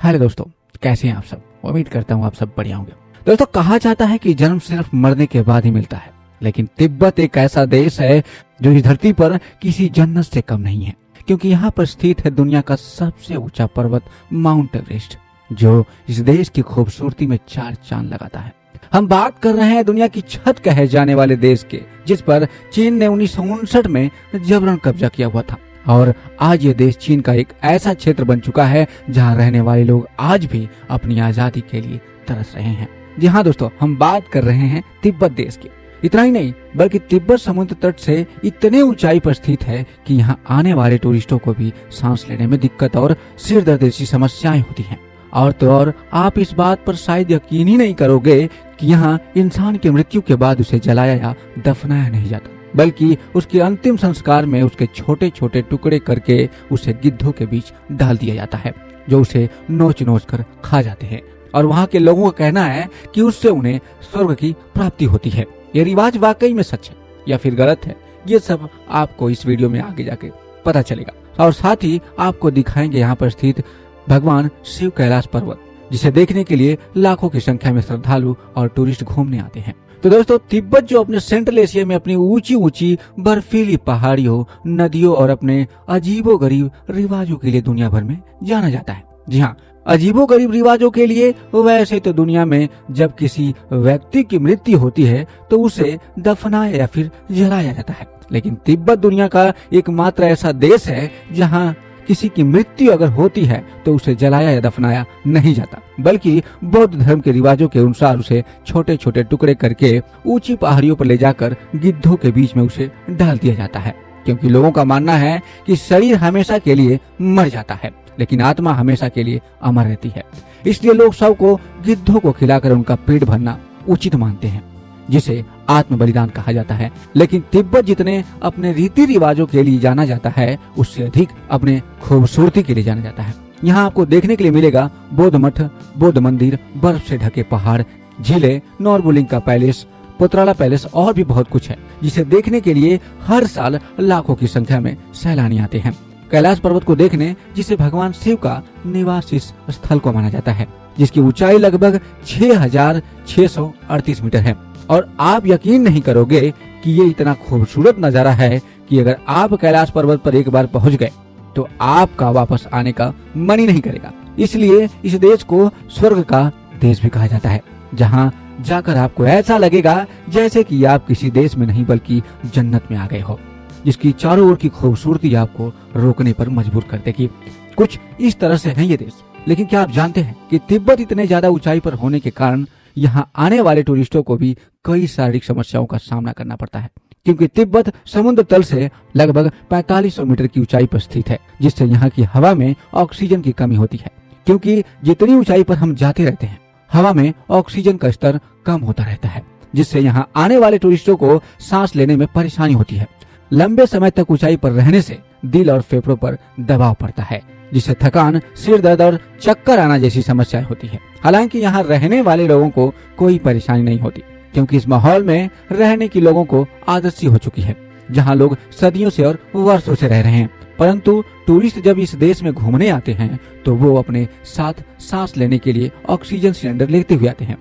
Hello दोस्तों, कैसे हैं आप सब। उम्मीद करता हूँ आप सब बढ़िया होंगे। दोस्तों, कहा जाता है कि जन्म सिर्फ मरने के बाद ही मिलता है, लेकिन तिब्बत एक ऐसा देश है जो इस धरती पर किसी जन्नत से कम नहीं है, क्योंकि यहाँ पर स्थित है दुनिया का सबसे ऊंचा पर्वत माउंट एवरेस्ट, जो इस देश की खूबसूरती में चार चांद लगाता है। हम बात कर रहे हैं दुनिया की छत कहे जाने वाले देश के, जिस पर चीन ने 1959 में जबरन कब्जा किया हुआ था। और आज ये देश चीन का एक ऐसा क्षेत्र बन चुका है जहां रहने वाले लोग आज भी अपनी आजादी के लिए तरस रहे हैं। जी हाँ दोस्तों, हम बात कर रहे हैं तिब्बत देश की। इतना ही नहीं, बल्कि तिब्बत समुद्र तट से इतने ऊंचाई पर स्थित है कि यहाँ आने वाले टूरिस्टों को भी सांस लेने में दिक्कत और सिर दर्द जैसी समस्याएं होती हैं। और तो और आप इस बात पर शायद यकीन ही नहीं करोगे कि यहाँ इंसान की मृत्यु के बाद उसे जलाया या दफनाया नहीं जाता, बल्कि उसके अंतिम संस्कार में उसके छोटे छोटे टुकड़े करके उसे गिद्धों के बीच डाल दिया जाता है, जो उसे नोच नोच कर खा जाते हैं। और वहाँ के लोगों का कहना है कि उससे उन्हें स्वर्ग की प्राप्ति होती है। ये रिवाज वाकई में सच है या फिर गलत है, ये सब आपको इस वीडियो में आगे जाके पता चलेगा। और साथ ही आपको दिखाएंगे यहाँ पर स्थित भगवान शिव कैलाश पर्वत, जिसे देखने के लिए लाखों की संख्या में श्रद्धालु और टूरिस्ट घूमने आते हैं। तो दोस्तों, तिब्बत जो अपने सेंट्रल एशिया में अपनी ऊंची ऊंची बर्फीली पहाड़ियों, नदियों और अपने अजीबोगरीब रिवाजों के लिए दुनिया भर में जाना जाता है। जी हाँ, अजीबोगरीब रिवाजों के लिए। वैसे तो दुनिया में जब किसी व्यक्ति की मृत्यु होती है तो उसे दफनाया या फिर जलाया जाता है, लेकिन तिब्बत दुनिया का एकमात्र ऐसा देश है जहाँ किसी की मृत्यु अगर होती है तो उसे जलाया या दफनाया नहीं जाता, बल्कि बौद्ध धर्म के रिवाजों के अनुसार उसे छोटे छोटे टुकड़े करके ऊंची पहाड़ियों पर ले जाकर गिद्धों के बीच में उसे डाल दिया जाता है। क्योंकि लोगों का मानना है कि शरीर हमेशा के लिए मर जाता है, लेकिन आत्मा हमेशा के लिए अमर रहती है। इसलिए लोग सब को गिद्धों को खिलाकर उनका पेट भरना उचित मानते हैं, जिसे आत्म बलिदान कहा जाता है। लेकिन तिब्बत जितने अपने रीति रिवाजों के लिए जाना जाता है, उससे अधिक अपने खूबसूरती के लिए जाना जाता है। यहाँ आपको देखने के लिए मिलेगा बौद्ध मठ, बौद्ध मंदिर, बर्फ से ढके पहाड़, झीलें, नोर्बुलिंग का पैलेस, पोत्राला पैलेस और भी बहुत कुछ है, जिसे देखने के लिए हर साल लाखों की संख्या में सैलानी आते हैं कैलाश पर्वत को देखने, जिसे भगवान शिव का निवास स्थल को माना जाता है, जिसकी ऊंचाई लगभग 6,638 मीटर है। और आप यकीन नहीं करोगे कि ये इतना खूबसूरत नजारा है कि अगर आप कैलाश पर्वत पर एक बार पहुंच गए तो आपका वापस आने का मन ही नहीं करेगा। इसलिए इस देश को स्वर्ग का देश भी कहा जाता है, जहां जाकर आपको ऐसा लगेगा जैसे कि आप किसी देश में नहीं बल्कि जन्नत में आ गए हो, जिसकी चारों ओर की खूबसूरती आपको रोकने पर मजबूर कर देगी। कुछ इस तरह से है ये देश। लेकिन क्या आप जानते हैं कि तिब्बत इतने ज्यादा ऊंचाई पर होने के कारण यहाँ आने वाले टूरिस्टों को भी कई शारीरिक समस्याओं का सामना करना पड़ता है, क्योंकि तिब्बत समुद्र तल से लगभग 4500 मीटर की ऊंचाई पर स्थित है, जिससे यहाँ की हवा में ऑक्सीजन की कमी होती है। क्योंकि जितनी ऊंचाई पर हम जाते रहते हैं, हवा में ऑक्सीजन का स्तर कम होता रहता है, जिससे यहाँ आने वाले टूरिस्टों को सांस लेने में परेशानी होती है। लंबे समय तक ऊंचाई पर रहने से दिल और फेफड़ों पर दबाव पड़ता है, जिससे थकान, सिर दर्द और चक्कर आना जैसी समस्याएं होती है। हालांकि यहाँ रहने वाले लोगों को कोई परेशानी नहीं होती, क्योंकि इस माहौल में रहने की लोगों को आदत सी हो चुकी है, जहाँ लोग सदियों से और वर्षों से रह रहे हैं। परंतु टूरिस्ट जब इस देश में घूमने आते हैं तो वो अपने साथ सांस लेने के लिए ऑक्सीजन सिलेंडर लेते हुए आते हैं।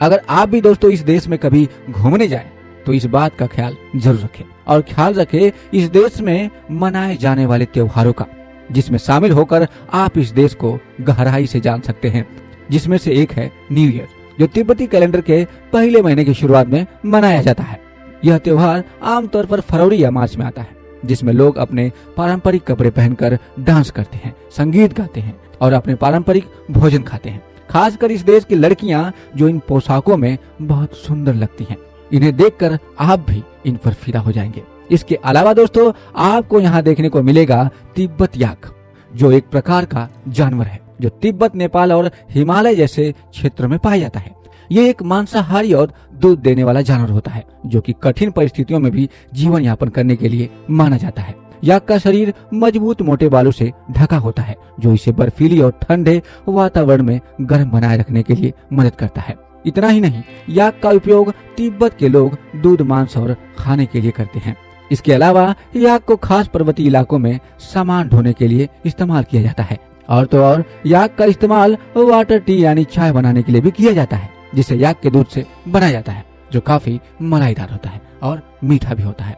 अगर आप भी दोस्तों इस देश में कभी घूमने जाए तो इस बात का ख्याल जरूर रखें, और ख्याल रखें इस देश में मनाए जाने वाले त्योहारों का, जिसमें शामिल होकर आप इस देश को गहराई से जान सकते हैं। जिसमें से एक है न्यू ईयर, जो तिब्बती कैलेंडर के पहले महीने की शुरुआत में मनाया जाता है। यह त्योहार आमतौर पर फरवरी या मार्च में आता है, जिसमें लोग अपने पारंपरिक कपड़े पहनकर डांस करते हैं, संगीत गाते हैं और अपने पारंपरिक भोजन खाते हैं। खासकर इस देश की लड़कियां, जो इन पोशाकों में बहुत सुंदर लगती हैं, इन्हें देखकर आप भी इन पर फिदा हो जाएंगे। इसके अलावा दोस्तों, आपको यहाँ देखने को मिलेगा तिब्बत याक, जो एक प्रकार का जानवर है, जो तिब्बत, नेपाल और हिमालय जैसे क्षेत्र में पाया जाता है। ये एक मांसाहारी और दूध देने वाला जानवर होता है, जो कि कठिन परिस्थितियों में भी जीवन यापन करने के लिए माना जाता है। याक का शरीर मजबूत मोटे बालों से ढका होता है, जो इसे बर्फीली और ठंडे वातावरण में गर्म बनाए रखने के लिए मदद करता है। इतना ही नहीं, याक का उपयोग तिब्बत के लोग दूध, मांस और खाने के लिए करते हैं। इसके अलावा याक को खास पर्वतीय इलाकों में सामान ढोने के लिए इस्तेमाल किया जाता है। और तो और याक का इस्तेमाल वाटर टी यानी चाय बनाने के लिए भी किया जाता है, जिसे याक के दूध से बनाया जाता है, जो काफी मलाईदार होता है और मीठा भी होता है।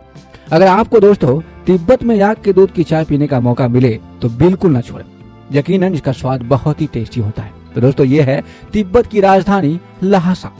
अगर आपको दोस्तों तिब्बत में याक के दूध की चाय पीने का मौका मिले तो बिल्कुल न छोड़ें, यकीनन इसका स्वाद बहुत ही टेस्टी होता है। तो दोस्तों ये है तिब्बत की राजधानी ल्हासा।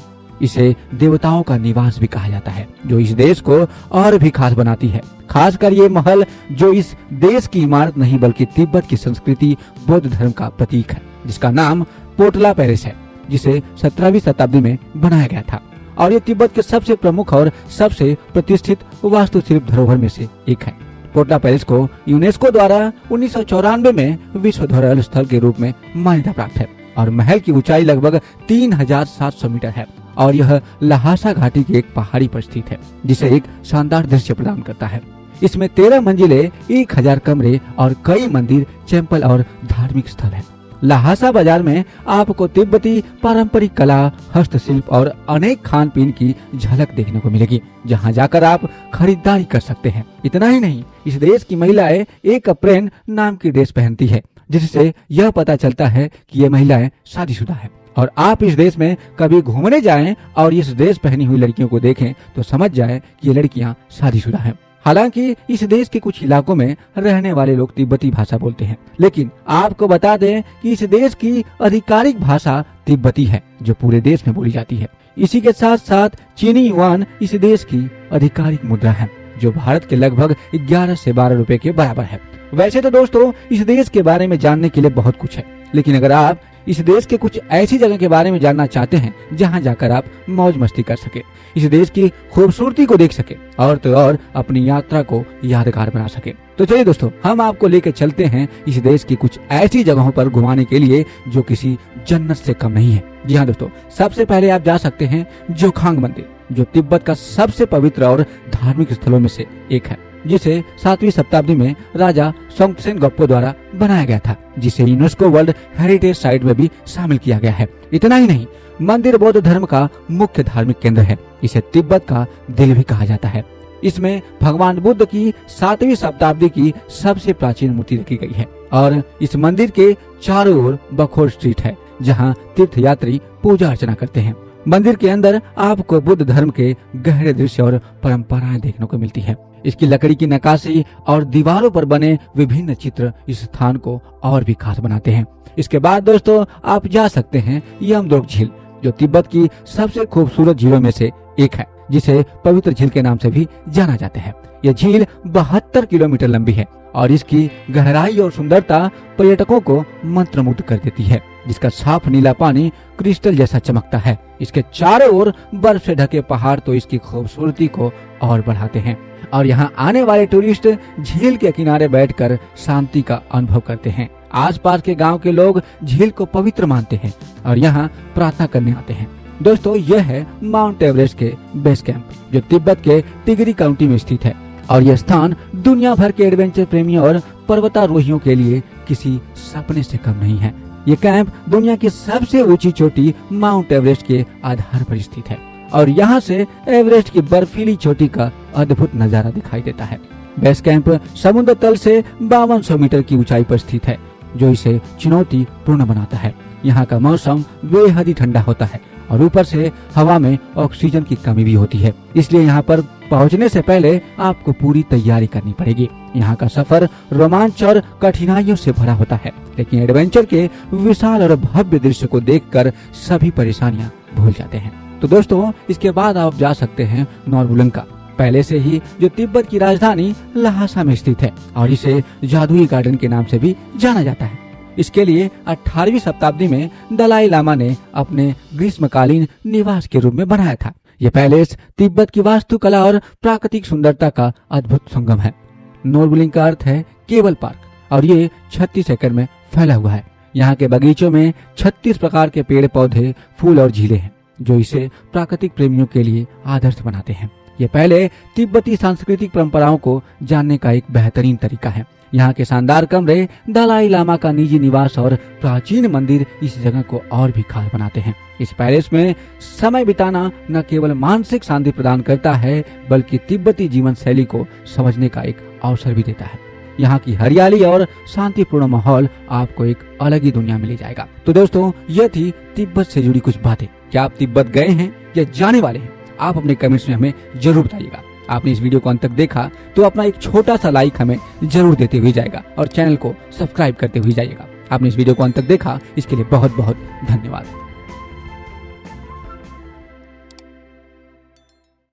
इसे देवताओं का निवास भी कहा जाता है, जो इस देश को और भी खास बनाती है। खासकर ये महल जो इस देश की इमारत नहीं बल्कि तिब्बत की संस्कृति बौद्ध धर्म का प्रतीक है, जिसका नाम पोटला पैलेस है, जिसे 17वीं शताब्दी में बनाया गया था। और ये तिब्बत के सबसे प्रमुख और सबसे प्रतिष्ठित वास्तुशिल्प धरोहर में से एक है। पोटला पैलेस को यूनेस्को द्वारा 1994 में विश्व धरोहर स्थल के रूप में मान्यता प्राप्त है और महल की ऊंचाई लगभग 3700 मीटर है और यह ल्हासा घाटी की एक पहाड़ी पर स्थित है, जिसे एक शानदार दृश्य प्रदान करता है। इसमें 13 मंजिले, 1000 कमरे और कई मंदिर, टेम्पल और धार्मिक स्थल है। ल्हासा बाजार में आपको तिब्बती पारंपरिक कला, हस्तशिल्प और अनेक खान पीन की झलक देखने को मिलेगी, जहां जाकर आप खरीदारी कर सकते हैं। इतना ही नहीं, इस देश की महिलाएं एक अप्रेन नाम की ड्रेस पहनती है, जिससे यह पता चलता है कि ये महिलाएं शादीशुदा है। और आप इस देश में कभी घूमने जाएं और इस ड्रेस पहनी हुई लड़कियों को देखें तो समझ जाएं कि ये लड़कियां शादीशुदा हैं। हालांकि इस देश के कुछ इलाकों में रहने वाले लोग तिब्बती भाषा बोलते हैं, लेकिन आपको बता दें कि इस देश की आधिकारिक भाषा तिब्बती है, जो पूरे देश में बोली जाती है। इसी के साथ साथ चीनी युआन इस देश की आधिकारिक मुद्रा है, जो भारत के लगभग 11 से 12 रुपए के बराबर है। वैसे तो दोस्तों इस देश के बारे में जानने के लिए बहुत कुछ है, लेकिन अगर आप इस देश के कुछ ऐसी जगह के बारे में जानना चाहते हैं जहां जाकर आप मौज मस्ती कर सके, इस देश की खूबसूरती को देख सके और तो और अपनी यात्रा को यादगार बना सके, तो चलिए दोस्तों हम आपको लेकर चलते हैं इस देश की कुछ ऐसी जगहों पर घुमाने के लिए जो किसी जन्नत से कम नहीं है। जी हाँ दोस्तों, सबसे पहले आप जा सकते हैं जोखांग मंदिर, जो तिब्बत का सबसे पवित्र और धार्मिक स्थलों में से एक है, जिसे 7वीं शताब्दी में राजा सोंगत्सेन गप्पो द्वारा बनाया गया था, जिसे यूनेस्को वर्ल्ड हेरिटेज साइट में भी शामिल किया गया है। इतना ही नहीं, मंदिर बौद्ध धर्म का मुख्य धार्मिक केंद्र है। इसे तिब्बत का दिल भी कहा जाता है। इसमें भगवान बुद्ध की 7वीं शताब्दी की सबसे प्राचीन मूर्ति रखी गई है और इस मंदिर के चारों ओर बखोर स्ट्रीट है, जहाँ तीर्थयात्री पूजा अर्चना करते हैं। मंदिर के अंदर आपको बुद्ध धर्म के गहरे दृश्य और परंपराएं देखने को मिलती है। इसकी लकड़ी की नक्काशी और दीवारों पर बने विभिन्न चित्र इस स्थान को और भी खास बनाते हैं। इसके बाद दोस्तों आप जा सकते हैं यमद्रोक झील, जो तिब्बत की सबसे खूबसूरत झीलों में से एक है, जिसे पवित्र झील के नाम से भी जाना जाता है। यह झील 72 किलोमीटर लंबी है और इसकी गहराई और सुंदरता पर्यटकों को मंत्रमुग्ध कर देती है, जिसका साफ नीला पानी क्रिस्टल जैसा चमकता है। इसके चारों ओर बर्फ से ढके पहाड़ तो इसकी खूबसूरती को और बढ़ाते हैं और यहाँ आने वाले टूरिस्ट झील के किनारे बैठकर शांति का अनुभव करते हैं। आसपास के गांव के लोग झील को पवित्र मानते हैं और यहाँ प्रार्थना करने आते हैं। दोस्तों यह है माउंट एवरेस्ट के बेस कैंप, जो तिब्बत के टिगरी काउंटी में स्थित है और यह स्थान दुनिया भर के एडवेंचर प्रेमियों और पर्वतारोहियों के लिए किसी सपने से कम नहीं है। ये कैंप दुनिया की सबसे ऊंची चोटी माउंट एवरेस्ट के आधार पर स्थित है और यहाँ से एवरेस्ट की बर्फीली चोटी का अद्भुत नजारा दिखाई देता है। बेस कैंप समुद्र तल से 5200 मीटर की ऊंचाई पर स्थित है, जो इसे चुनौतीपूर्ण बनाता है। यहाँ का मौसम बेहद ही ठंडा होता है और ऊपर से हवा में ऑक्सीजन की कमी भी होती है, इसलिए यहाँ पर पहुँचने से पहले आपको पूरी तैयारी करनी पड़ेगी। यहाँ का सफर रोमांच और कठिनाइयों से भरा होता है, लेकिन एडवेंचर के विशाल और भव्य दृश्य को देखकर सभी परेशानियाँ भूल जाते हैं। तो दोस्तों इसके बाद आप जा सकते हैं नोर्बुलंका, पहले से ही जो तिब्बत की राजधानी ल्हासा में स्थित है और इसे जादुई गार्डन के नाम से भी जाना जाता है। इसके लिए 18वीं शताब्दी में दलाई लामा ने अपने ग्रीष्मकालीन निवास के रूप में बनाया था। यह पैलेस तिब्बत की वास्तुकला और प्राकृतिक सुंदरता का अद्भुत संगम है। नोर्बुलिंग का अर्थ है केबल पार्क और ये 36 एकड़ में फैला हुआ है। यहाँ के बगीचों में 36 प्रकार के पेड़ पौधे, फूल और झीलें हैं, जो इसे प्राकृतिक प्रेमियों के लिए आदर्श बनाते हैं। ये पहले तिब्बती सांस्कृतिक परंपराओं को जानने का एक बेहतरीन तरीका है। यहाँ के शानदार कमरे, दलाई लामा का निजी निवास और प्राचीन मंदिर इस जगह को और भी खास बनाते हैं। इस पैलेस में समय बिताना न केवल मानसिक शांति प्रदान करता है, बल्कि तिब्बती जीवन शैली को समझने का एक अवसर भी देता है। यहाँ की हरियाली और शांतिपूर्ण माहौल आपको एक अलग ही दुनिया में ले जाएगा। तो दोस्तों, यह थी तिब्बत से जुड़ी कुछ बातें। क्या आप तिब्बत गए हैं या जाने वाले हैं? आप अपने कमेंट्स में हमें जरूर बताइएगा। आपने इस वीडियो को अंत तक देखा तो अपना एक छोटा सा लाइक हमें जरूर देते हुए जाएगा और चैनल को सब्सक्राइब करते हुए जाइएगा। आपने इस वीडियो को अंत तक देखा, इसके लिए बहुत बहुत धन्यवाद।